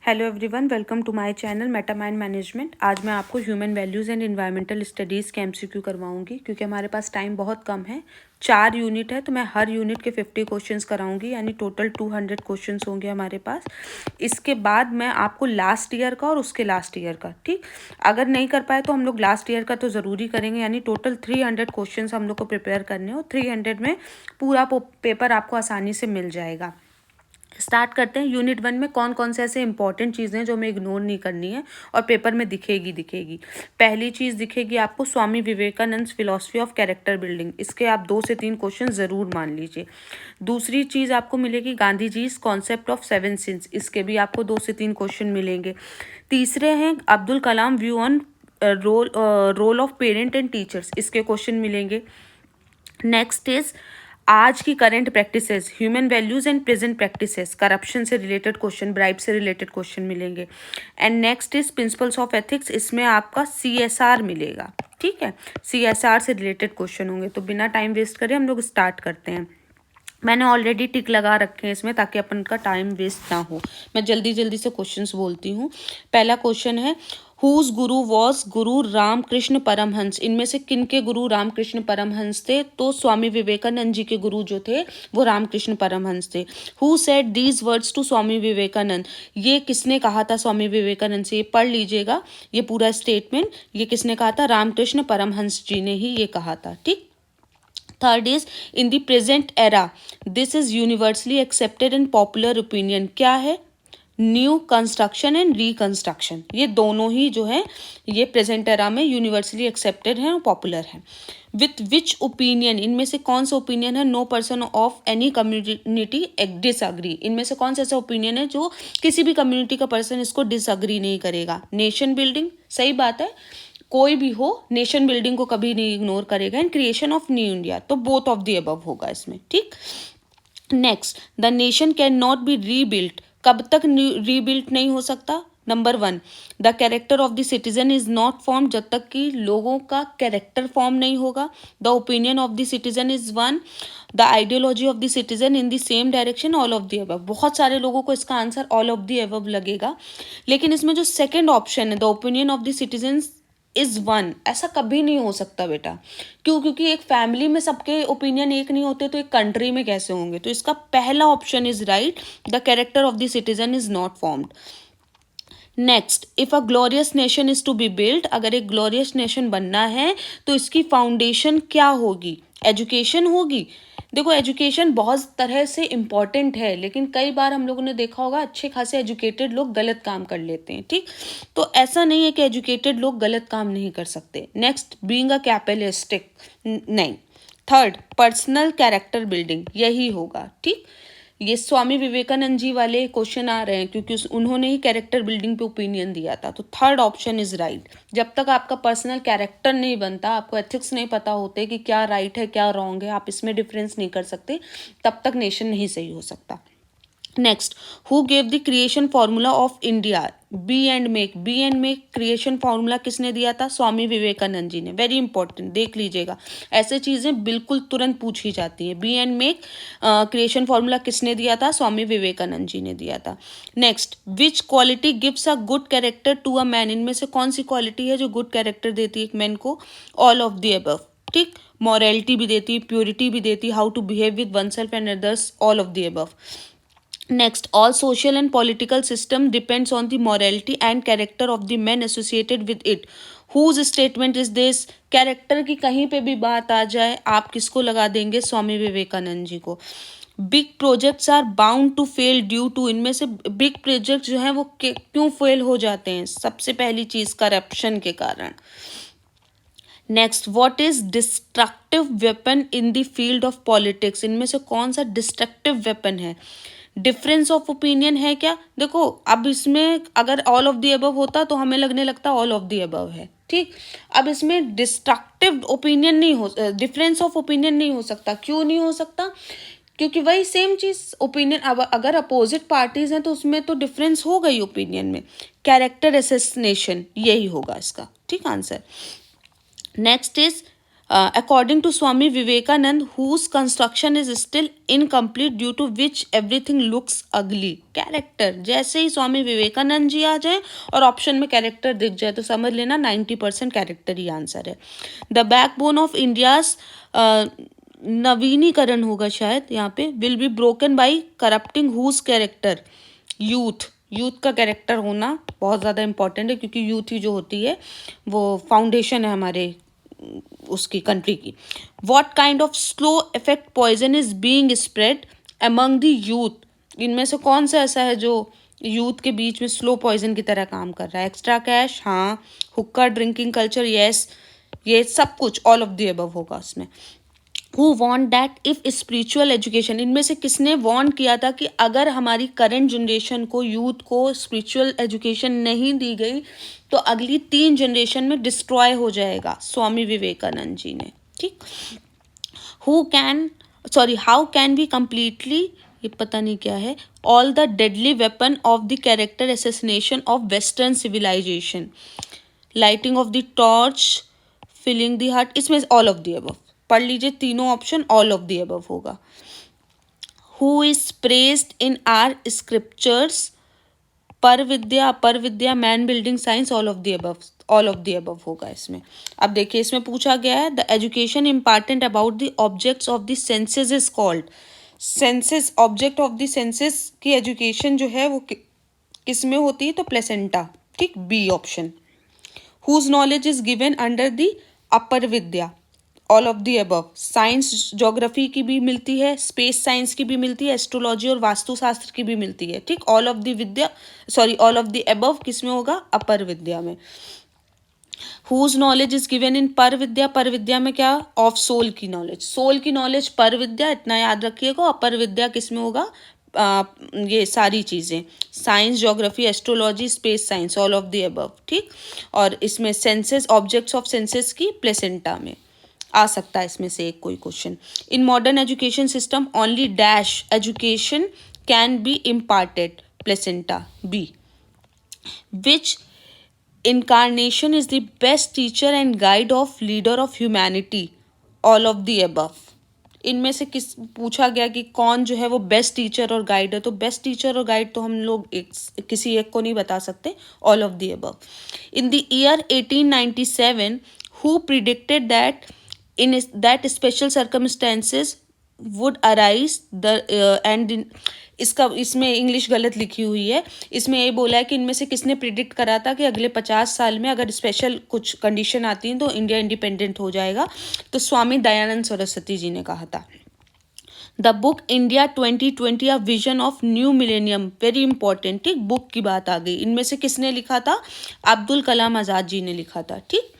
Hello everyone, welcome to my channel meta mind management. आज मैं आपको human values and environmental studies के MCQ करवाऊंगी क्योंकि हमारे पास टाइम बहुत कम है। 4 यूनिट है तो मैं हर यूनिट के 50 क्वेश्चंस कराऊंगी, यानी टोटल 200 क्वेश्चंस होंगे हमारे पास। इसके बाद मैं आपको लास्ट ईयर का और उसके लास्ट ईयर का, ठीक, अगर नहीं कर पाए तो हम लोग लास्ट ईयर का तो ज़रूरी करेंगे, यानी टोटल 300 क्वेश्चंस हम लोग को प्रिपेयर करने हो। 300 में पूरा पेपर आपको आसानी से मिल जाएगा। स्टार्ट करते हैं। यूनिट 1 में कौन कौन से ऐसे इंपॉर्टेंट चीज़ें हैं जो हमें इग्नोर नहीं करनी है और पेपर में दिखेगी। पहली चीज़ दिखेगी आपको Swami Vivekananda philosophy of character building. इसके आप 2 से 3 क्वेश्चन ज़रूर मान लीजिए। दूसरी चीज़ आपको मिलेगी Gandhi ji concept of 7 since. इसके भी आपको 2 से 3 क्वेश्चन मिलेंगे। तीसरे हैं Abdul Kalam view on role of parent and teachers. इसके क्वेश्चन मिलेंगे। नेक्स्ट इज आज की current practices, human values and present practices, corruption से रिलेटेड क्वेश्चन, ब्राइब से रिलेटेड क्वेश्चन मिलेंगे। And next is principles of ethics. इसमें आपका CSR मिलेगा, ठीक है। CSR से रिलेटेड क्वेश्चन होंगे। तो बिना टाइम वेस्ट करे हम लोग स्टार्ट करते हैं। मैंने ऑलरेडी टिक लगा रखे हैं इसमें ताकि अपन का टाइम वेस्ट ना हो। मैं जल्दी जल्दी से क्वेश्चंस बोलती हूँ। पहला क्वेश्चन है हुज गुरु वॉज गुरु रामकृष्ण परमहंस। इनमें से किन के गुरु रामकृष्ण परमहंस थे? तो स्वामी विवेकानंद जी के गुरु जो थे वो रामकृष्ण परमहंस थे। Who said these words to Swami Vivekananda. ये किसने कहा था स्वामी विवेकानंद से? ये पढ़ लीजिएगा, ये पूरा स्टेटमेंट ये किसने कहा था? रामकृष्ण परमहंस जी ने ही ये कहा था, ठीक। Third is in the present era this is universally accepted and popular opinion. क्या है? New construction and reconstruction. ये दोनों ही जो है ये प्रेजेंट एरा में यूनिवर्सली एक्सेप्टेड है और पॉपुलर है। विथ विच ओपिनियन, इनमें से कौन सा ओपिनियन है? No person of any community disagree. इनमें से कौन सा ऐसा ओपिनियन है जो किसी भी कम्युनिटी का पर्सन इसको डिसअग्री नहीं करेगा? नेशन बिल्डिंग, सही बात है, कोई भी हो नेशन बिल्डिंग को कभी नहीं इग्नोर करेगा। And creation of new India, तो बोथ ऑफ द अबव होगा इसमें, ठीक। Next, the nation can not be rebuilt. कब तक रीबिल्ट नहीं हो सकता? Number 1, the character of the citizen is not form. जब तक कि लोगों का कैरेक्टर फॉर्म नहीं होगा। The opinion of the citizen is 1, the ideology of the citizen in the same direction, all of the above. बहुत सारे लोगों को इसका answer all of the above लगेगा, लेकिन इसमें जो सेकेंड ऑप्शन है the opinion of the citizen is 1, ऐसा कभी नहीं हो सकता बेटा। क्यों? क्योंकि एक फैमिली में सबके ओपिनियन एक नहीं होते तो एक कंट्री में कैसे होंगे? तो इसका पहला option is right, the character of the citizen is not formed. Next, if a glorious nation is to be build. अगर एक ग्लोरियस नेशन बनना है तो इसकी फाउंडेशन क्या होगी? एजुकेशन होगी। देखो, एजुकेशन बहुत तरह से इम्पॉर्टेंट है, लेकिन कई बार हम लोगों ने देखा होगा अच्छे खासे एजुकेटेड लोग गलत काम कर लेते हैं, ठीक। तो ऐसा नहीं है कि एजुकेटेड लोग गलत काम नहीं कर सकते। नेक्स्ट, बीइंग अ कैपिटलिस्टिक, नहीं। थर्ड, पर्सनल कैरेक्टर बिल्डिंग, यही होगा, ठीक। ये स्वामी विवेकानंद जी वाले क्वेश्चन आ रहे हैं क्योंकि उन्होंने ही कैरेक्टर बिल्डिंग पे ओपिनियन दिया था। तो थर्ड ऑप्शन इज राइट। जब तक आपका पर्सनल कैरेक्टर नहीं बनता, आपको एथिक्स नहीं पता होते कि क्या राइट है क्या रॉन्ग है, आप इसमें डिफरेंस नहीं कर सकते, तब तक नेशन नहीं सही हो सकता। Next, who gave the creation formula of India? B and make. B and make creation formula किसने दिया था? स्वामी विवेकानंद जी ने। वेरी इंपॉर्टेंट, देख लीजिएगा, ऐसे चीजें बिल्कुल तुरंत पूछी जाती हैं। B and make creation formula किसने दिया था? स्वामी विवेकानंद जी ने दिया था। Next, which quality gives a good character to a man. इनमें से कौन सी क्वालिटी है जो गुड कैरेक्टर देती है एक मैन को? ऑल ऑफ द अबव, ठीक। मॉरलिटी भी देती, प्योरिटी भी देती, how to behave with oneself and others, all of the above. Next, all social and political system depends on the morality and character of the men associated with it. Whose statement is this? Character की कहीं पे भी बात आ जाए आप किसको लगा देंगे? स्वामी विवेकानंद जी को। Big projects are bound to fail due to. इनमें से बिग प्रोजेक्ट जो है वो क्यों फेल हो जाते हैं? सबसे पहली चीज करप्शन के कारण। Next, what is destructive weapon in the field of politics. इनमें से कौन सा डिस्ट्रक्टिव वेपन है? डिफरेंस ऑफ ओपिनियन है क्या? देखो, अब इसमें अगर ऑल ऑफ द अबव होता तो हमें लगने लगता ऑल ऑफ द अबव है, ठीक। अब इसमें डिस्ट्रक्टिव ओपिनियन नहीं हो, डिफरेंस ऑफ ओपिनियन नहीं हो सकता। क्यों नहीं हो सकता? क्योंकि वही सेम चीज ओपिनियन, अब अगर अपोजिट पार्टीज हैं तो उसमें तो डिफरेंस हो गई ओपिनियन में। कैरेक्टर असैसिनेशन, यही होगा इसका, ठीक answer. Next is According to Swami Vivekanand, whose construction is still incomplete due to which everything looks ugly. Character. जैसे ही स्वामी विवेकानंद जी आ जाए और ऑप्शन में कैरेक्टर दिख जाए तो समझ लेना 90% कैरेक्टर ही आंसर है. द बैकबोन ऑफ इंडियाज, नवीनीकरण होगा शायद यहाँ पे, will be broken by corrupting whose character. Youth. Youth का कैरेक्टर होना बहुत ज़्यादा इंपॉर्टेंट है क्योंकि यूथ ही जो होती है वो फाउंडेशन है हमारे उसकी कंट्री की. What kind of slow effect poison is being spread among the youth. इनमें से कौन सा ऐसा है जो यूथ के बीच में स्लो पॉइजन की तरह काम कर रहा है. एक्स्ट्रा कैश, हाँ. हुक्का ड्रिंकिंग कल्चर, यस. ये सब कुछ ऑल ऑफ द अबव होगा इसमें. Who want that if spiritual education, इनमें से किसने वॉन्ट किया था कि अगर हमारी करंट जनरेशन को, यूथ को स्पिरिचुअल एजुकेशन नहीं दी गई तो अगली 3 जनरेशन में डिस्ट्रॉय हो जाएगा. स्वामी विवेकानंद जी ने. ठीक. हाउ कैन बी कंप्लीटली, ये पता नहीं क्या है, all the deadly weapon of the character assassination of western civilisation. Lighting of the torch, filling the heart, इसमें ऑल ऑफ द अबव. पढ़ लीजिए तीनों option, all of the above होगा. Who is praised in our scriptures, पर विद्या, अपर विद्या, man building science, all of the above. All of the above होगा इसमें. अब देखिए इसमें पूछा गया है the education important about the objects of the senses is called. Senses, object of the senses की एजुकेशन जो है वो किस में होती है तो प्लेसेंटा. ठीक. B option. Whose knowledge is given under the apara vidya, all of the above. Science, geography की भी मिलती है, स्पेस साइंस की भी मिलती है, एस्ट्रोलॉजी और वास्तुशास्त्र की भी मिलती है. ठीक. All of the vidya, all of the above किस में होगा, अपर विद्या में. Whose knowledge is given in para vidya, पर विद्या में क्या, ऑफ सोल की नॉलेज. सोल की नॉलेज पर विद्या, इतना याद रखिएगा. अपर विद्या किस में होगा, ये सारी चीज़ें, science, geography, astrology, space science, all of the above. ठीक. और इसमें सेंसेस, ऑब्जेक्ट्स ऑफ सेंसेस की प्लेसेंटा में आ सकता है इसमें से एक कोई question. In modern education system only dash education can be imparted, placenta. B. Which incarnation is the best teacher and guide of leader of humanity, all of the above. इनमें से किस पूछा गया कि कौन जो है वो बेस्ट टीचर और गाइड है, तो बेस्ट टीचर और गाइड तो हम लोग किसी एक को नहीं बता सकते, all of the above. In the year 1897 who predicted that in that special circumstances would arise the end. इसमें इंग्लिश गलत लिखी हुई है. इसमें ये बोला है कि इनमें से किसने प्रिडिक्ट करा था कि अगले 50 साल में अगर स्पेशल कुछ कंडीशन आती हैं तो इंडिया इंडिपेंडेंट हो जाएगा. तो स्वामी दयानंद सरस्वती जी ने कहा था. The book India 2020 a vision of new millennium, very important. ठीक. बुक की बात आ गई. इनमें से किसने लिखा था, अब्दुल कलाम आज़ाद जी ने लिखा था. ठीक.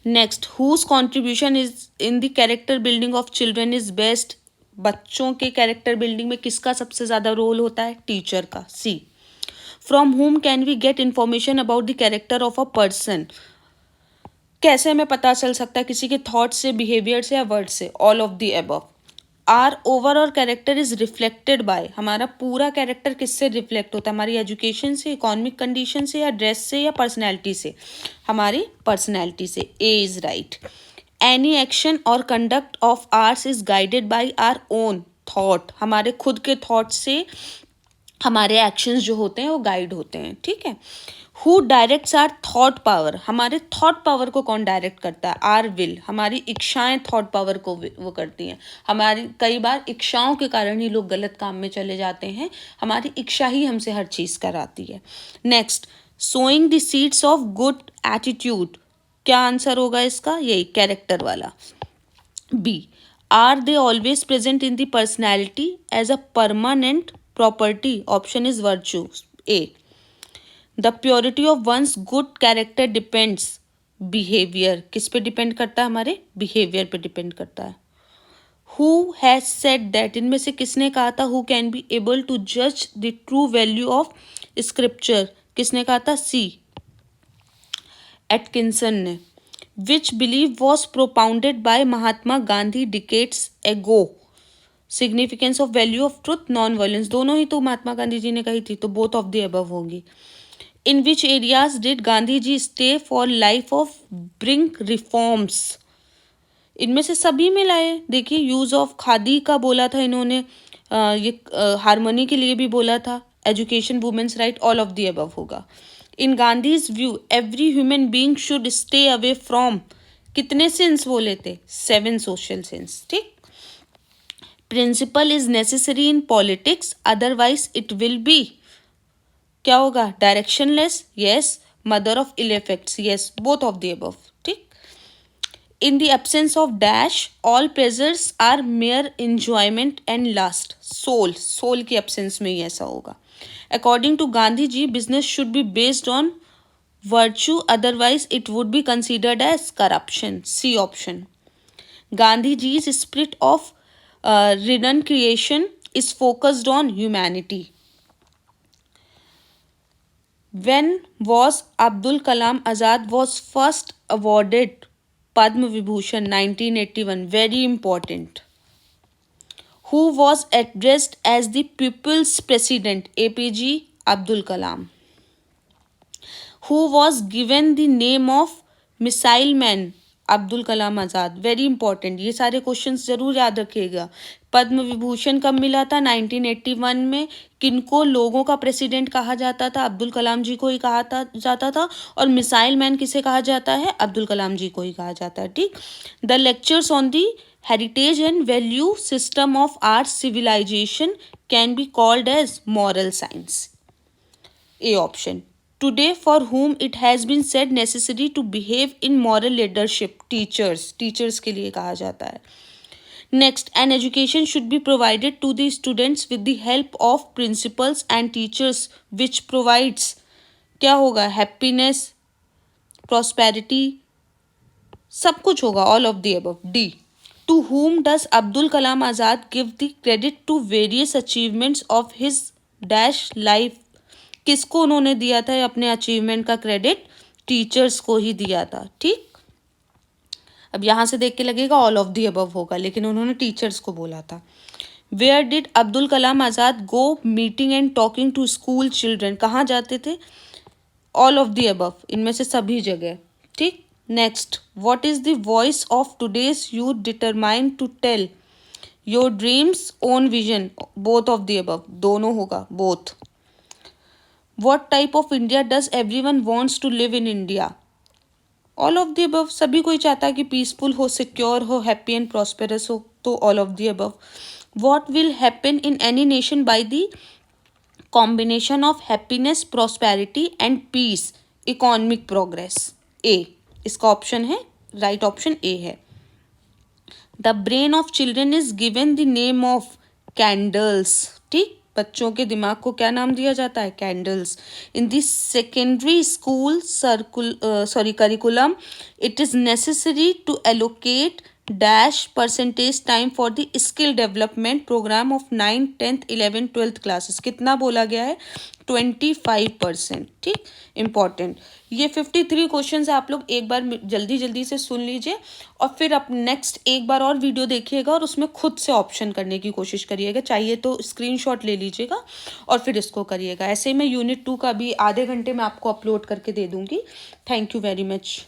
Next, whose contribution is in the character building of children is best. बच्चों के कैरेक्टर बिल्डिंग में किसका सबसे ज़्यादा रोल होता है, टीचर का. C. From whom can we get information about the character of a person. कैसे हमें पता चल सकता है किसी के थॉट से, बिहेवियर से या वर्ड से, all of the above. Our overall character is reflected by, हमारा पूरा कैरेक्टर किससे रिफ्लेक्ट होता है, हमारी एजुकेशन से, इकोनॉमिक कंडीशन से, या ड्रेस से, या पर्सनैलिटी से, हमारी पर्सनैलिटी से. A is right. Any action और conduct of ours is guided by our own thought, हमारे खुद के थॉट से हमारे एक्शंस जो होते हैं वो गाइड होते हैं. ठीक है. Who directs our thought power, हमारे थॉट पावर को कौन डायरेक्ट करता है, आर विल, हमारी इच्छाएं थॉट पावर को वो करती हैं. हमारी कई बार इच्छाओं के कारण ही लोग गलत काम में चले जाते हैं, हमारी इच्छा ही हमसे हर चीज़ कराती है. Next, sowing the seeds of good attitude, क्या आंसर होगा इसका, यही कैरेक्टर वाला. B. Are they always present in the personality as a permanent property, option is virtue. A. The purity of one's good character depends, behaviour, किस पे depend करता है, हमारे बिहेवियर पे डिपेंड करता है. हु हैज सेड दैट, इनमें से किसने कहा था, who can be able to जज the true value of scripture, किसने कहा था, सी. एटकिंसन ने. Which believe was propounded by Mahatma Gandhi decades ago, significance of value of truth, non violence, दोनों ही तो महात्मा गांधी जी ने कही थी, तो बोथ ऑफ द अबव होंगी. In which areas did Gandhi ji stay for life of bring reforms, इनमें से सभी में लाए। देखिए यूज़ ऑफ खादी का बोला था इन्होंने, ये हारमोनी के लिए भी बोला था, education, women's right, all of the above होगा। In Gandhi's view every human being should stay away from, कितने सिंस बोले थे? 7 सोशल सिंस। ठीक। Principle is necessary in politics otherwise it will be, क्या होगा? Directionless, yes. Mother of ill effects, yes, both of the above. ठीक। In the absence of dash all pleasures are mere enjoyment and last, soul, soul की एब्सेंस में ही ऐसा होगा। According to Gandhi ji business should be based on virtue otherwise it would be considered as corruption, C option. Gandhi ji's spirit of renunciation is focused on humanity. When was Abdul Kalam Azad was first awarded Padma Vibhushan? 1981. Very important. Who was addressed as the People's President? APJ Abdul Kalam. Who was given the name of Missile Man? Abdul Kalam Azad. Very important, ये सारे questions जरूर याद रखिएगा। पद्म विभूषण कब मिला था? 1981 में। किनको लोगों का प्रेसिडेंट कहा जाता था? अब्दुल कलाम जी को ही कहा जाता था। और मिसाइल मैन किसे कहा जाता है? अब्दुल कलाम जी को ही कहा जाता है। ठीक। The lectures on the heritage and value system of our civilisation can be called as moral science, A option. Today, for whom it has been said necessary to behave in moral leadership, teachers, teachers के लिए कहा जाता है। Next, an education should be provided to the students with the help of principals and teachers which provides, क्या होगा? Happiness, prosperity, सब कुछ होगा, all of the above, D. To whom does Abdul Kalam Azad give the credit to various achievements of his dash life? किसको उन्होंने दिया था अपने अचीवमेंट का क्रेडिट? टीचर्स को ही दिया था। ठीक। अब यहां से देख के लगेगा ऑल ऑफ दी अबव होगा, लेकिन उन्होंने टीचर्स को बोला था। Where did Abdul Kalam Azad go meeting and talking to school children? कहाँ जाते थे? ऑल ऑफ दी अबव, इनमें से सभी जगह। ठीक। Next, what is the voice of today's youth determine to tell your dreams own vision? Both of the above, दोनों होगा, both. What type of India does everyone wants to live in India? All of the above, सभी कोई चाहता है कि peaceful हो, secure हो, happy and prosperous हो, तो all of the above. What will happen in any nation by the combination of happiness, prosperity and peace? Economic progress, A, इसका ऑप्शन है, राइट ऑप्शन ए है। The brain of children is given the name of candles. ठीक। बच्चों के दिमाग को क्या नाम दिया जाता है? Candles. In the secondary school curriculum it is necessary to allocate dash percentage time for the skill development programme of 9th, 10th, 11th, 12th classes. कितना बोला गया है? 25%। ठीक। इंपॉर्टेंट, ये 53 क्वेश्चन है। आप लोग एक बार जल्दी जल्दी से सुन लीजिए और फिर आप नेक्स्ट एक बार और वीडियो देखिएगा और उसमें खुद से ऑप्शन करने की कोशिश करिएगा। चाहिए तो स्क्रीनशॉट ले लीजिएगा और फिर इसको करिएगा। ऐसे ही मैं यूनिट 2 का भी आधे घंटे में आपको अपलोड करके दे दूँगी। Thank you very much.